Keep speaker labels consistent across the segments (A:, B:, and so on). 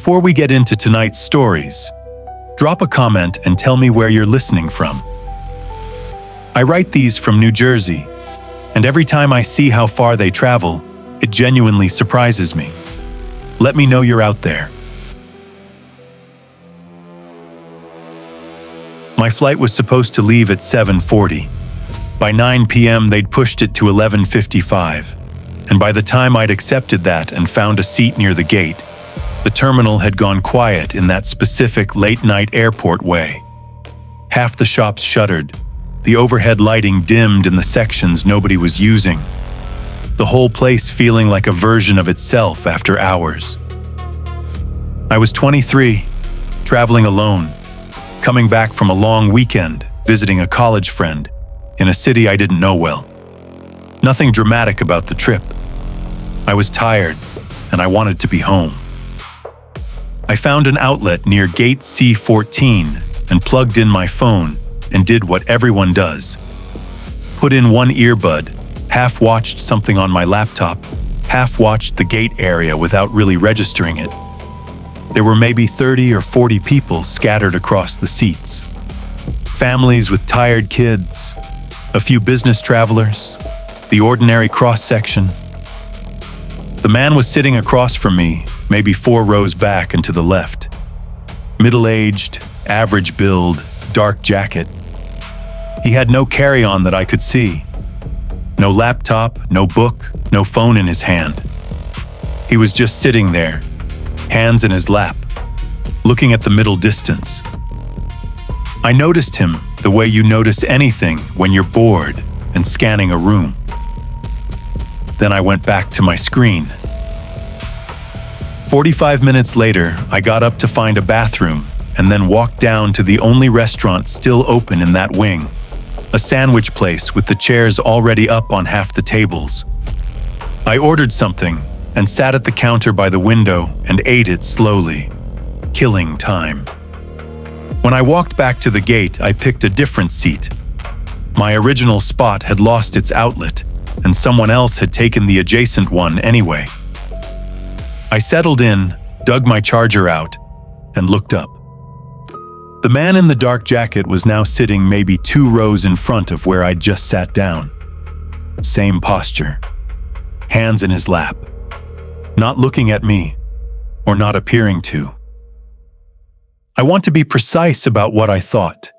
A: Before we get into tonight's stories, drop a comment and tell me where you're listening from. I write these from New Jersey, and every time I see how far they travel, it genuinely surprises me. Let me know you're out there. My flight was supposed to leave at 7:40. By 9 p.m. they'd pushed it to 11:55, and by the time I'd accepted that and found a seat near the gate, the terminal had gone quiet in that specific late-night airport way. Half the shops shuttered, the overhead lighting dimmed in the sections nobody was using, the whole place feeling like a version of itself after hours. I was 23, traveling alone, coming back from a long weekend, visiting a college friend in a city I didn't know well. Nothing dramatic about the trip. I was tired, and I wanted to be home. I found an outlet near gate C14 and plugged in my phone and did what everyone does. Put in one earbud, half-watched something on my laptop, half-watched the gate area without really registering it. There were maybe 30 or 40 people scattered across the seats. Families with tired kids, a few business travelers, the ordinary cross-section. The man was sitting across from me, maybe 4 rows back and to the left. Middle-aged, average build, dark jacket. He had no carry-on that I could see. No laptop, no book, no phone in his hand. He was just sitting there, hands in his lap, looking at the middle distance. I noticed him the way you notice anything when you're bored and scanning a room. Then I went back to my screen. 45 minutes later, I got up to find a bathroom and then walked down to the only restaurant still open in that wing, a sandwich place with the chairs already up on half the tables. I ordered something and sat at the counter by the window and ate it slowly, killing time. When I walked back to the gate, I picked a different seat. My original spot had lost its outlet, and someone else had taken the adjacent one anyway. I settled in, dug my charger out, and looked up. The man in the dark jacket was now sitting maybe 2 rows in front of where I'd just sat down. Same posture, hands in his lap, not looking at me, or not appearing to. I want to be precise about what I thought,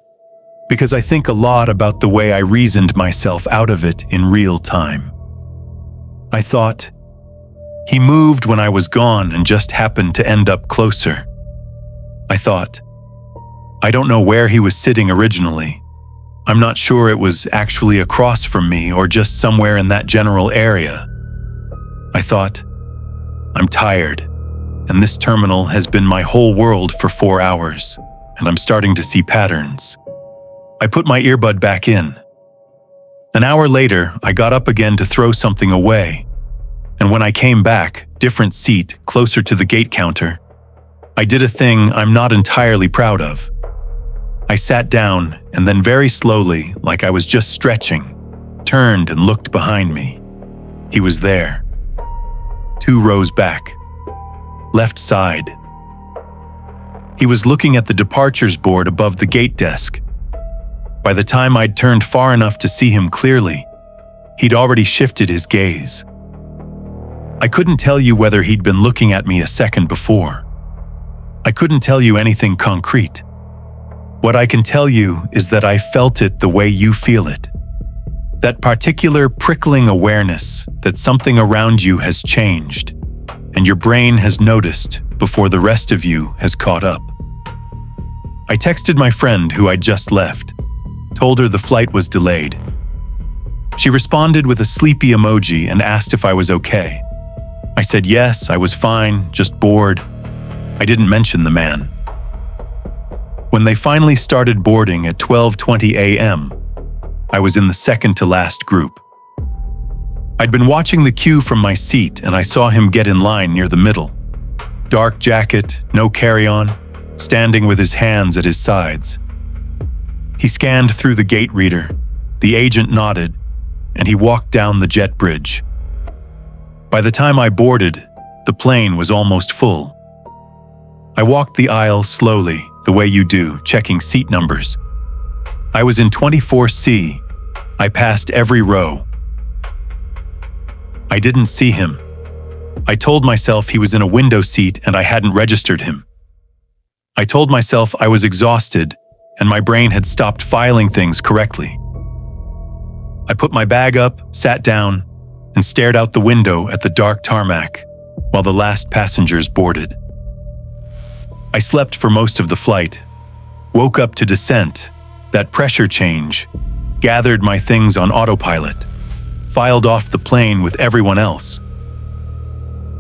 A: because I think a lot about the way I reasoned myself out of it in real time. I thought, he moved when I was gone and just happened to end up closer. I thought, I don't know where he was sitting originally. I'm not sure it was actually across from me or just somewhere in that general area. I thought, I'm tired, and this terminal has been my whole world for 4 hours, and I'm starting to see patterns. I put my earbud back in. An hour later, I got up again to throw something away, and when I came back, different seat, closer to the gate counter, I did a thing I'm not entirely proud of. I sat down and then very slowly, like I was just stretching, turned and looked behind me. He was there. 2 rows back. Left side. He was looking at the departures board above the gate desk. By the time I'd turned far enough to see him clearly, he'd already shifted his gaze. I couldn't tell you whether he'd been looking at me a second before. I couldn't tell you anything concrete. What I can tell you is that I felt it the way you feel it. That particular prickling awareness that something around you has changed, and your brain has noticed before the rest of you has caught up. I texted my friend who I'd just left, told her the flight was delayed. She responded with a sleepy emoji and asked if I was okay. I said yes, I was fine, just bored. I didn't mention the man. When they finally started boarding at 12:20 a.m., I was in the second to last group. I'd been watching the queue from my seat and I saw him get in line near the middle. Dark jacket, no carry-on, standing with his hands at his sides. He scanned through the gate reader, the agent nodded, and he walked down the jet bridge. By the time I boarded, the plane was almost full. I walked the aisle slowly, the way you do, checking seat numbers. I was in 24C. I passed every row. I didn't see him. I told myself he was in a window seat and I hadn't registered him. I told myself I was exhausted and my brain had stopped filing things correctly. I put my bag up, sat down, and stared out the window at the dark tarmac while the last passengers boarded. I slept for most of the flight, woke up to descent, that pressure change, gathered my things on autopilot, filed off the plane with everyone else.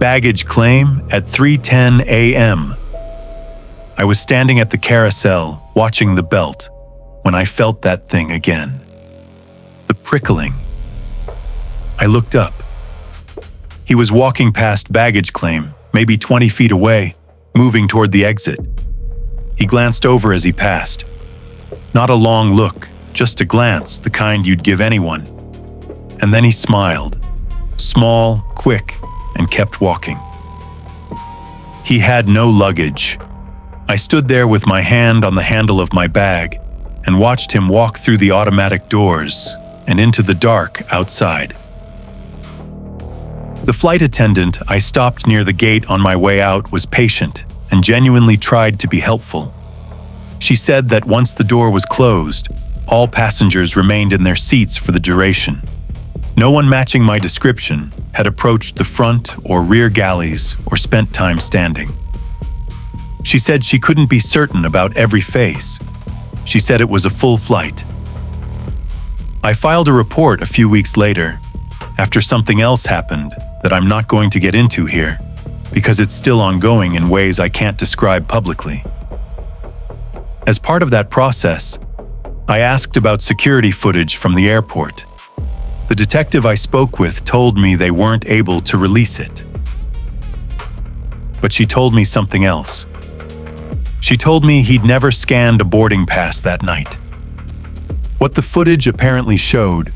A: Baggage claim at 3:10 a.m. I was standing at the carousel, watching the belt, when I felt that thing again. The prickling. I looked up. He was walking past baggage claim, maybe 20 feet away, moving toward the exit. He glanced over as he passed. Not a long look, just a glance, the kind you'd give anyone. And then he smiled, small, quick, and kept walking. He had no luggage. I stood there with my hand on the handle of my bag and watched him walk through the automatic doors and into the dark outside. The flight attendant I stopped near the gate on my way out was patient and genuinely tried to be helpful. She said that once the door was closed, all passengers remained in their seats for the duration. No one matching my description had approached the front or rear galleys or spent time standing. She said she couldn't be certain about every face. She said it was a full flight. I filed a report a few weeks later, after something else happened that I'm not going to get into here, because it's still ongoing in ways I can't describe publicly. As part of that process, I asked about security footage from the airport. The detective I spoke with told me they weren't able to release it. But she told me something else. She told me he'd never scanned a boarding pass that night. What the footage apparently showed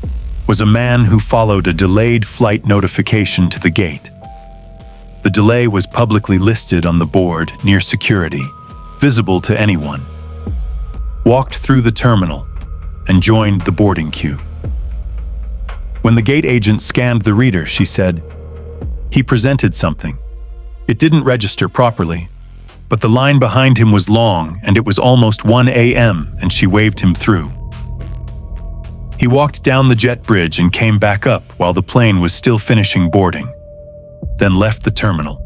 A: was a man who followed a delayed flight notification to the gate. The delay was publicly listed on the board near security, visible to anyone. Walked through the terminal and joined the boarding queue. When the gate agent scanned the reader, she said, he presented something. It didn't register properly, but the line behind him was long and it was almost 1 a.m. and she waved him through. He walked down the jet bridge and came back up while the plane was still finishing boarding, then left the terminal.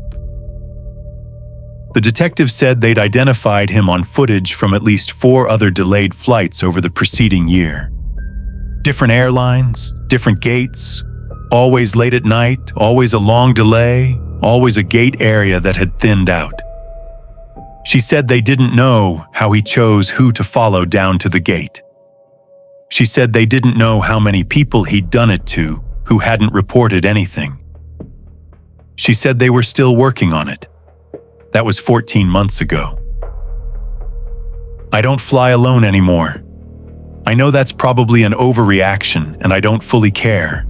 A: The detective said they'd identified him on footage from at least 4 other delayed flights over the preceding year. Different airlines, different gates, always late at night, always a long delay, always a gate area that had thinned out. She said they didn't know how he chose who to follow down to the gate. She said they didn't know how many people he'd done it to who hadn't reported anything. She said they were still working on it. That was 14 months ago. I don't fly alone anymore. I know that's probably an overreaction and I don't fully care.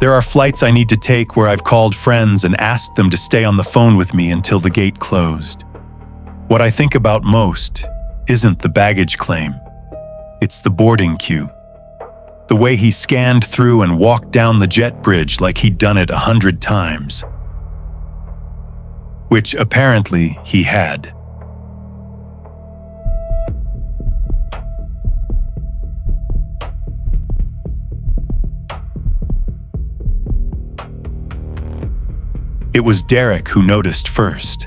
A: There are flights I need to take where I've called friends and asked them to stay on the phone with me until the gate closed. What I think about most isn't the baggage claim. It's the boarding queue. The way he scanned through and walked down the jet bridge like he'd done it 100 times. Which apparently he had. It was Derek who noticed first.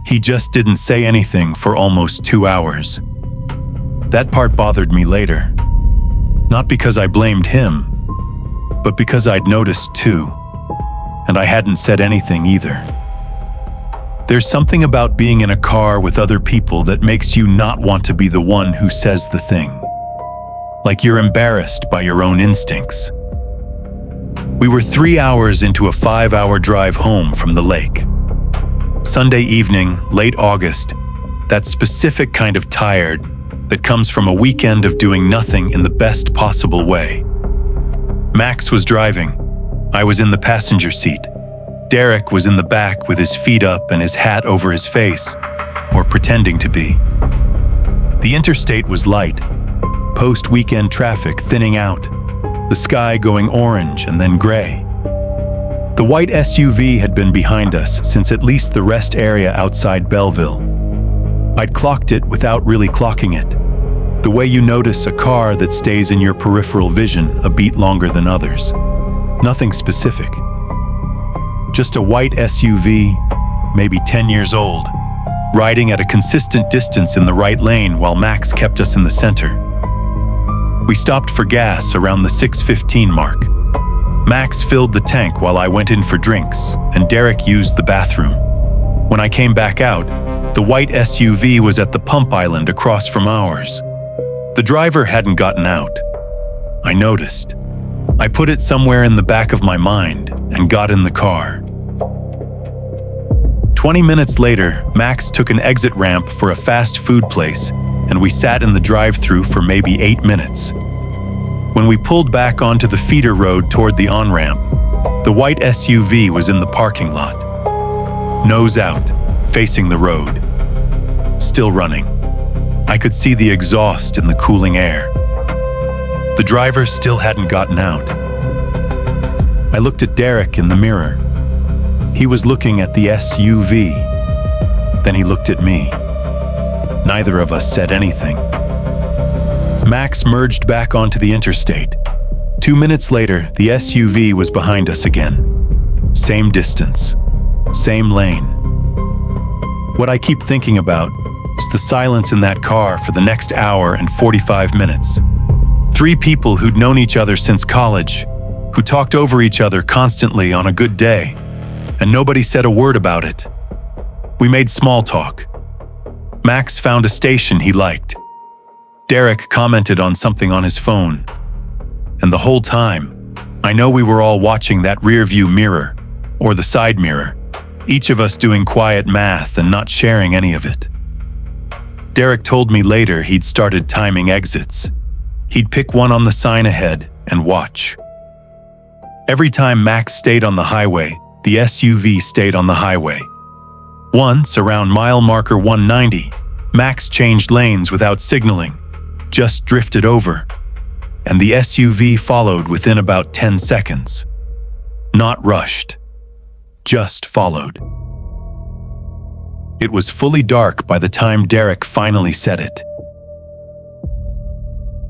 A: He just didn't say anything for almost 2 hours. That part bothered me later. Not because I blamed him, but because I'd noticed too, and I hadn't said anything either. There's something about being in a car with other people that makes you not want to be the one who says the thing. Like you're embarrassed by your own instincts. We were 3 hours into a 5-hour drive home from the lake. Sunday evening, late August, that specific kind of tired that comes from a weekend of doing nothing in the best possible way. Max was driving. I was in the passenger seat. Derek was in the back with his feet up and his hat over his face, or pretending to be. The interstate was light, post-weekend traffic thinning out, the sky going orange and then gray. The white SUV had been behind us since at least the rest area outside Belleville. I'd clocked it without really clocking it, the way you notice a car that stays in your peripheral vision a beat longer than others. Nothing specific. Just a white SUV, maybe 10 years old, riding at a consistent distance in the right lane while Max kept us in the center. We stopped for gas around the 6:15 mark. Max filled the tank while I went in for drinks, and Derek used the bathroom. When I came back out, the white SUV was at the pump island across from ours. The driver hadn't gotten out. I noticed. I put it somewhere in the back of my mind and got in the car. 20 minutes later, Max took an exit ramp for a fast food place, and we sat in the drive-thru for maybe 8 minutes. When we pulled back onto the feeder road toward the on-ramp, the white SUV was in the parking lot. Nose out, facing the road. Still running. I could see the exhaust in the cooling air. The driver still hadn't gotten out. I looked at Derek in the mirror. He was looking at the SUV. Then he looked at me. Neither of us said anything. Max merged back onto the interstate. 2 minutes later, the SUV was behind us again. Same distance, same lane. What I keep thinking about is the silence in that car for the next hour and 45 minutes. 3 people who'd known each other since college, who talked over each other constantly on a good day, and nobody said a word about it. We made small talk. Max found a station he liked. Derek commented on something on his phone. And the whole time, I know we were all watching that rear-view mirror, or the side mirror, each of us doing quiet math and not sharing any of it. Derek told me later he'd started timing exits. He'd pick one on the sign ahead and watch. Every time Max stayed on the highway, the SUV stayed on the highway. Once, around mile marker 190, Max changed lanes without signaling, just drifted over, and the SUV followed within about 10 seconds. Not rushed, just followed. It was fully dark by the time Derek finally said it.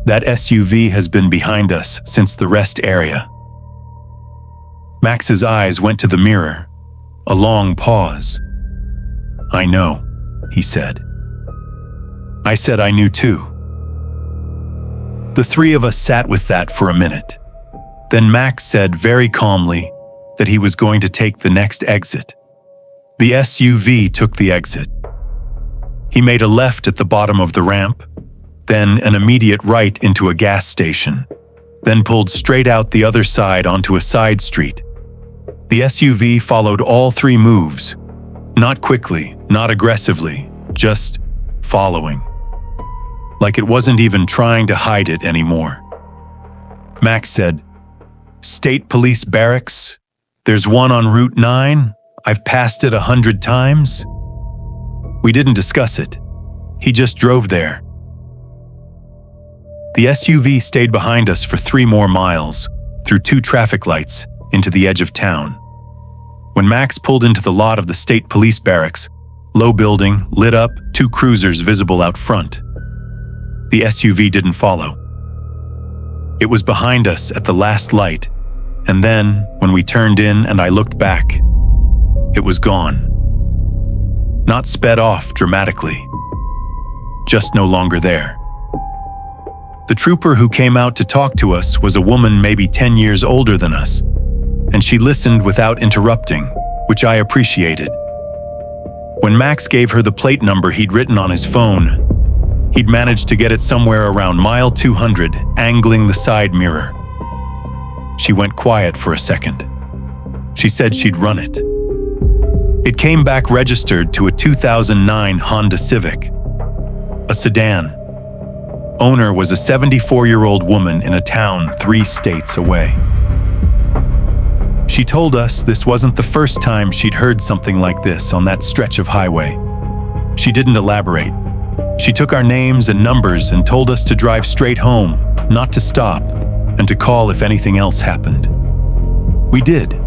A: That SUV has been behind us since the rest area. Max's eyes went to the mirror, a long pause. I know, he said. I said I knew too. The 3 of us sat with that for a minute. Then Max said very calmly that he was going to take the next exit. The SUV took the exit. He made a left at the bottom of the ramp, then an immediate right into a gas station, then pulled straight out the other side onto a side street. The SUV followed all 3 moves, not quickly, not aggressively, just following. Like it wasn't even trying to hide it anymore. Max said, "State Police Barracks? There's one on Route 9? I've passed it 100 times?" We didn't discuss it. He just drove there. The SUV stayed behind us for 3 more miles, through 2 traffic lights, into the edge of town. When Max pulled into the lot of the State Police Barracks, low building, lit up, 2 cruisers visible out front. The SUV didn't follow. It was behind us at the last light, and then, when we turned in and I looked back, it was gone. Not sped off dramatically, just no longer there. The trooper who came out to talk to us was a woman maybe 10 years older than us, and she listened without interrupting, which I appreciated. When Max gave her the plate number he'd written on his phone, he'd managed to get it somewhere around mile 200, angling the side mirror. She went quiet for a second. She said she'd run it. It came back registered to a 2009 Honda Civic, a sedan. Owner was a 74-year-old woman in a town 3 states away. She told us this wasn't the first time she'd heard something like this on that stretch of highway. She didn't elaborate. She took our names and numbers and told us to drive straight home, not to stop, and to call if anything else happened. We did.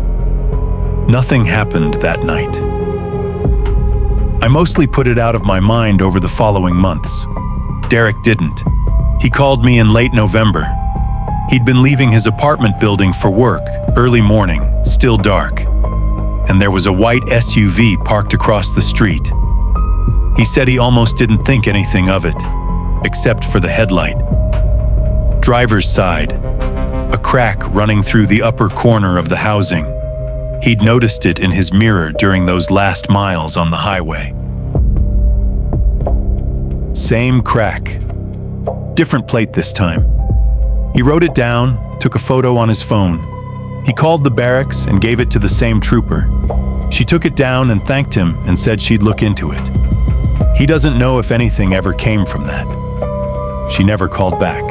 A: Nothing happened that night. I mostly put it out of my mind over the following months. Derek didn't. He called me in late November. He'd been leaving his apartment building for work, early morning, still dark, and there was a white SUV parked across the street. He said he almost didn't think anything of it, except for the headlight. Driver's side, a crack running through the upper corner of the housing. He'd noticed it in his mirror during those last miles on the highway. Same crack. Different plate this time. He wrote it down, took a photo on his phone. He called the barracks and gave it to the same trooper. She took it down and thanked him and said she'd look into it. He doesn't know if anything ever came from that. She never called back.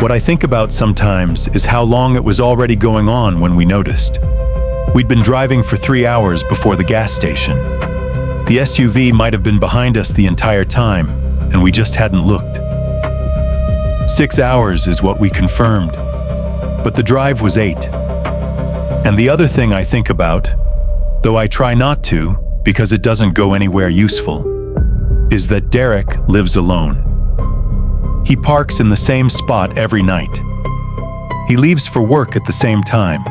A: What I think about sometimes is how long it was already going on when we noticed. We'd been driving for 3 hours before the gas station. The SUV might have been behind us the entire time, and we just hadn't looked. 6 hours is what we confirmed, but the drive was 8. And the other thing I think about, though I try not to because it doesn't go anywhere useful, is that Derek lives alone. He parks in the same spot every night. He leaves for work at the same time.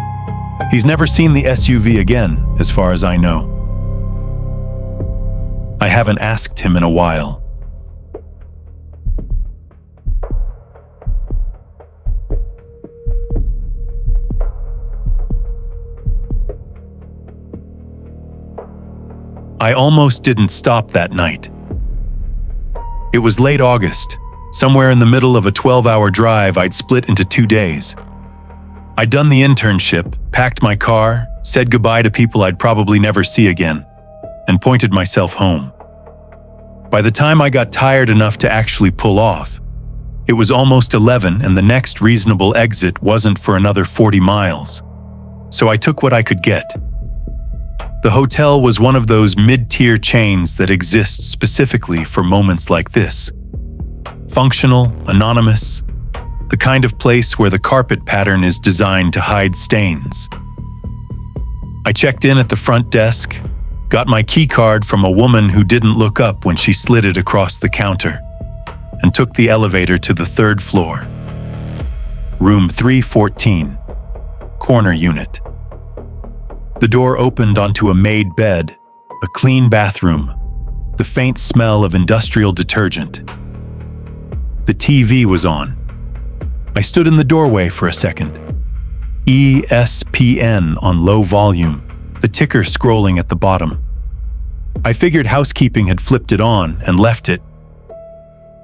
A: He's never seen the SUV again, as far as I know. I haven't asked him in a while. I almost didn't stop that night. It was late August, somewhere in the middle of a 12-hour drive I'd split into 2 days. I'd done the internship, packed my car, said goodbye to people I'd probably never see again, and pointed myself home. By the time I got tired enough to actually pull off, it was almost 11 and the next reasonable exit wasn't for another 40 miles. So I took what I could get. The hotel was one of those mid-tier chains that exist specifically for moments like this. Functional, anonymous, the kind of place where the carpet pattern is designed to hide stains. I checked in at the front desk, got my key card from a woman who didn't look up when she slid it across the counter, and took the elevator to the 3rd floor. Room 314, corner unit. The door opened onto a made bed, a clean bathroom, the faint smell of industrial detergent. The TV was on. I stood in the doorway for a second. ESPN on low volume, the ticker scrolling at the bottom. I figured housekeeping had flipped it on and left it.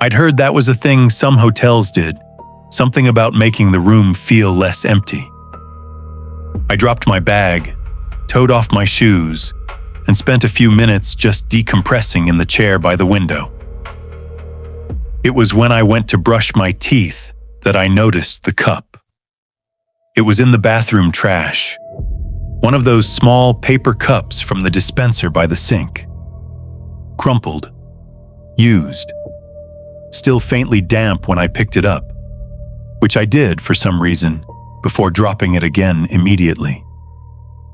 A: I'd heard that was a thing some hotels did, something about making the room feel less empty. I dropped my bag, towed off my shoes, and spent a few minutes just decompressing in the chair by the window. It was when I went to brush my teeth that I noticed the cup. It was in the bathroom trash, one of those small paper cups from the dispenser by the sink. Crumpled, used, still faintly damp when I picked it up, which I did for some reason, before dropping it again immediately.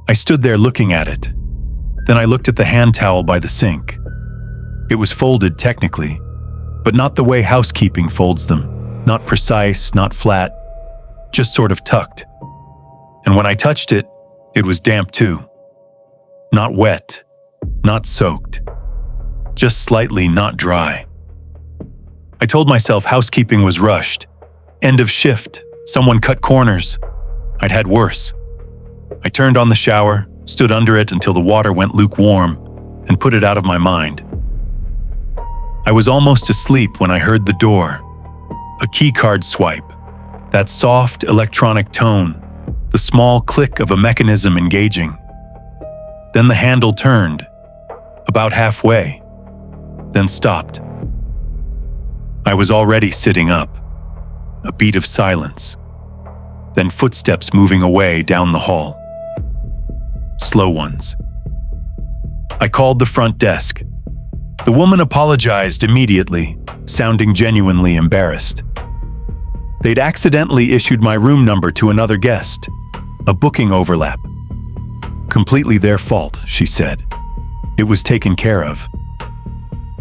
A: I stood there looking at it. Then I looked at the hand towel by the sink. It was folded technically, but not the way housekeeping folds them. Not precise, not flat, just sort of tucked. And when I touched it, it was damp too. Not wet, not soaked, just slightly not dry. I told myself housekeeping was rushed. End of shift, someone cut corners. I'd had worse. I turned on the shower, stood under it until the water went lukewarm, and put it out of my mind. I was almost asleep when I heard the door. A keycard swipe, that soft electronic tone, the small click of a mechanism engaging. Then the handle turned, about halfway, then stopped. I was already sitting up. A beat of silence. then footsteps moving away down the hall. Slow ones. I called the front desk. The woman apologized immediately, sounding genuinely embarrassed. They'd accidentally issued my room number to another guest, a booking overlap. Completely their fault, she said. It was taken care of.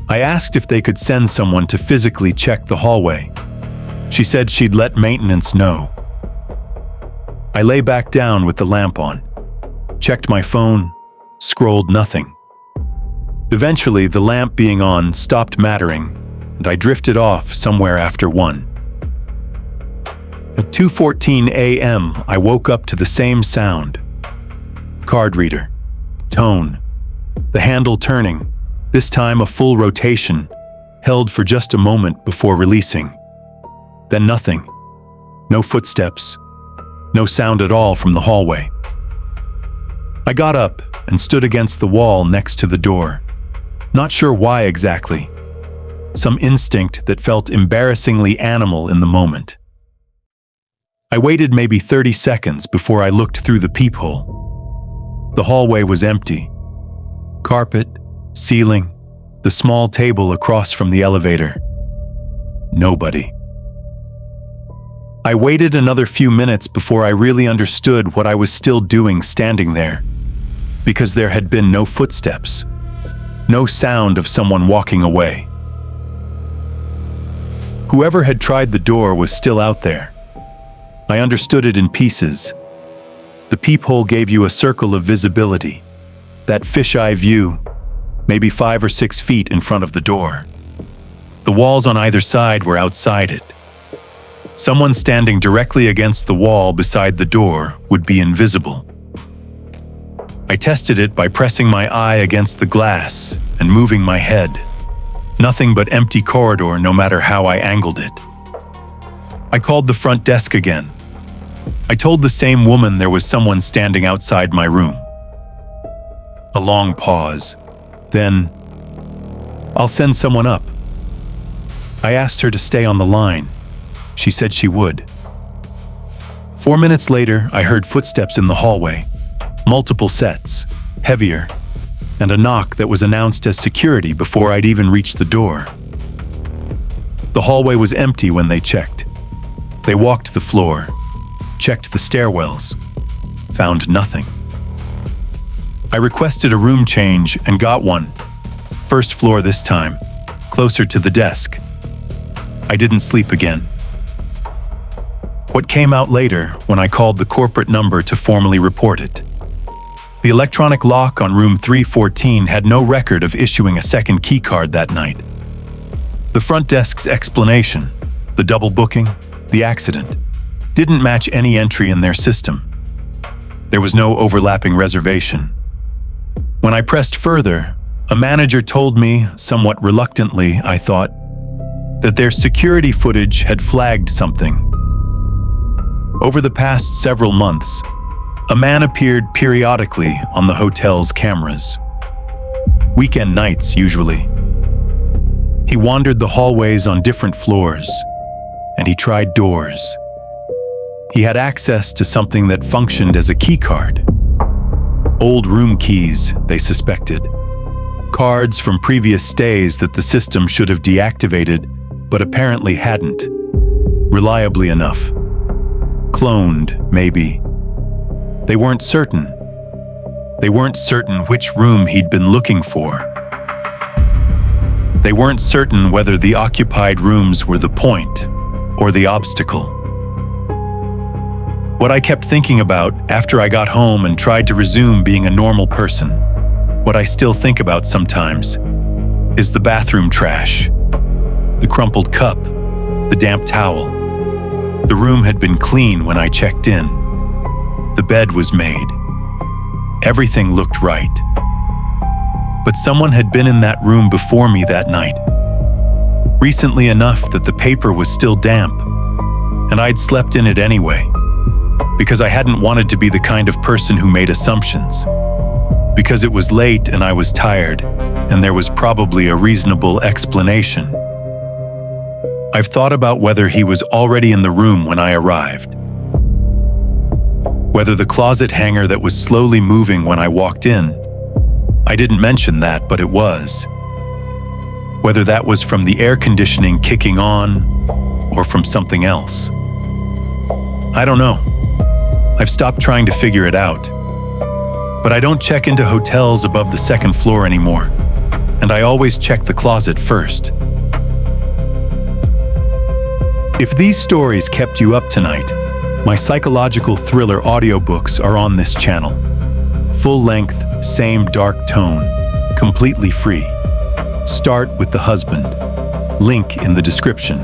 A: I asked if they could send someone to physically check the hallway. She said she'd let maintenance know. I lay back down with the lamp on, checked my phone, scrolled nothing. Eventually, the lamp being on stopped mattering, and I drifted off somewhere after 1. At 2:14 a.m., I woke up to the same sound. Card reader, tone, the handle turning, this time a full rotation, held for just a moment before releasing. Then nothing. No footsteps. No sound at all from the hallway. I got up and stood against the wall next to the door. Not sure why exactly. Some instinct that felt embarrassingly animal in the moment. I waited maybe 30 seconds before I looked through the peephole. The hallway was empty. Carpet, ceiling, the small table across from the elevator. Nobody. I waited another few minutes before I really understood what I was still doing standing there, because there had been no footsteps, no sound of someone walking away. Whoever had tried the door was still out there. I understood it in pieces. The peephole gave you a circle of visibility, that fisheye view, maybe 5 or 6 feet in front of the door. The walls on either side were outside it. Someone standing directly against the wall beside the door would be invisible. I tested it by pressing my eye against the glass and moving my head. Nothing but empty corridor no matter how I angled it. I called the front desk again. I told the same woman there was someone standing outside my room. A long pause. Then, "I'll send someone up." I asked her to stay on the line. She said she would. 4 minutes later, I heard footsteps in the hallway. Multiple sets, heavier, and a knock that was announced as security before I'd even reached the door. The hallway was empty when they checked. They walked the floor, checked the stairwells, found nothing. I requested a room change and got one. First floor this time, closer to the desk. I didn't sleep again. What came out later when I called the corporate number to formally report it? The electronic lock on room 314 had no record of issuing a second key card that night. The front desk's explanation, the double booking, the accident, didn't match any entry in their system. There was no overlapping reservation. When I pressed further, a manager told me, somewhat reluctantly, I thought, that their security footage had flagged something. Over the past several months, a man appeared periodically on the hotel's cameras. Weekend nights, usually. He wandered the hallways on different floors, and he tried doors. He had access to something that functioned as a key card. Old room keys, they suspected. Cards from previous stays that the system should have deactivated, but apparently hadn't. Reliably enough. Cloned, maybe. They weren't certain. They weren't certain which room he'd been looking for. They weren't certain whether the occupied rooms were the point or the obstacle. What I kept thinking about after I got home and tried to resume being a normal person, what I still think about sometimes, is the bathroom trash. The crumpled cup, the damp towel. The room had been clean when I checked in. The bed was made. Everything looked right. But someone had been in that room before me that night. Recently enough that the paper was still damp, and I'd slept in it anyway, because I hadn't wanted to be the kind of person who made assumptions. Because it was late and I was tired, and there was probably a reasonable explanation. I've thought about whether he was already in the room when I arrived. Whether the closet hanger that was slowly moving when I walked in. I didn't mention that, but it was. Whether that was from the air conditioning kicking on or from something else. I don't know. I've stopped trying to figure it out. But I don't check into hotels above the second floor anymore, and I always check the closet first. If these stories kept you up tonight, my psychological thriller audiobooks are on this channel. Full length, same dark tone, completely free. Start with The Husband. Link in the description.